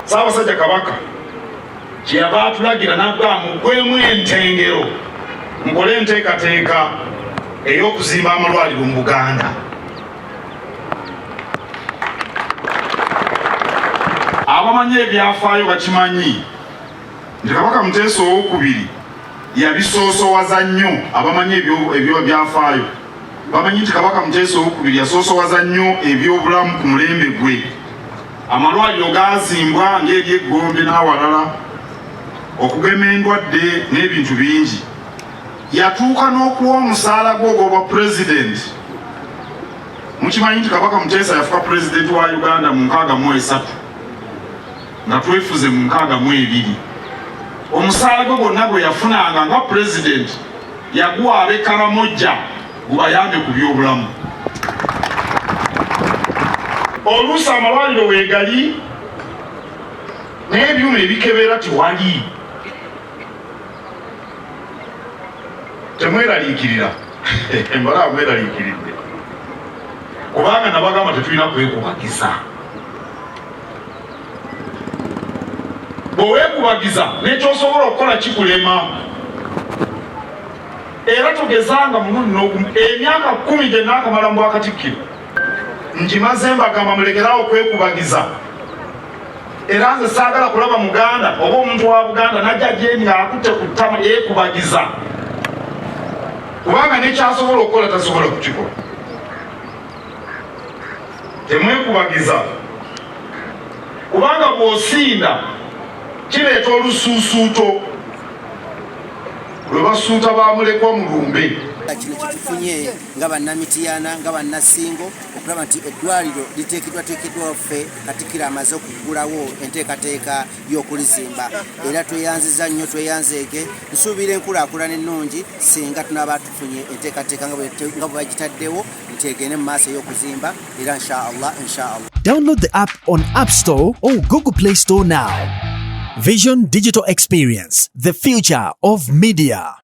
Ssaabasajja Kabaka kyeyava atulagira n'agamba muggwemu entengero mukole enteekateeka ey'okuzimba amalwaliro mu Buganda. Abamanyi ebyafaayo bakimanyi nti Kabaka Muteesa II yabisoosowaza nnyo. Abamanyi ebyo byafaayo bamanyi nti Kabaka Muteesa II yasoosowaza nnyo ebyobulamu ku mulembe gwe. Amalwaliro gazimbwa ng'eri eggombe n'awalala, okugema endwadde n'ebintu bingi. Yatuuka n'okuwa omusaala gwe ogw'obwa pulezidenti. Mukimanyi nti Kabaka Muteesa yafuka pulezidenti wa Uganda mu 63 nga twefuze mu 62. Omusaala gwe gwonna gwe yafunanga nga pulezidenti yaguwa ab'e Karamojja gubayambe ku byobulamu. Oluusi amalwaliro weegali n'ebyuma ebikebera tewali. Temweraliikirira embala mweraliikiridde kubanga nabagamba tetulina kwekubagiza. Bweweekubagiza n'ekyosobola okukola kikulema. Era tugezanga mulundi n'ogumu emyaka 10 gye naakamala mu Bwakatikkiro nkimaze mbagamba mulekerawo okwekubagiza. Era nze saagala kulaba Muganda oba omuntu wa Buganda najja gyendi ng'akutte ku ttama yeekubagiza, kubanga n'ekyasobola okukola tasobola kukikola. Temwekubagiza kubanga bw'osinda kireeta olusuusuuto lwe basuuta bamulekwa mu lumbe. Kino kitufunye nga bannamitiyaana nga bannasingo okulaba nti eddwaliro liteekeddwa ffe Katikkiro amaze okuggulawo enteekateeka y'okulizimba, era tweyanziza nnyo, tweyanzeege. Nsuubira enkulaakulana ennungi singa tunaaba tufunye enteekateeka nga bwe bagitaddewo nti egende mu maaso y'okuzimba, era inshaallah. Download the app on App Store or Google Play Store now. Vision Digital Experience, the future of media.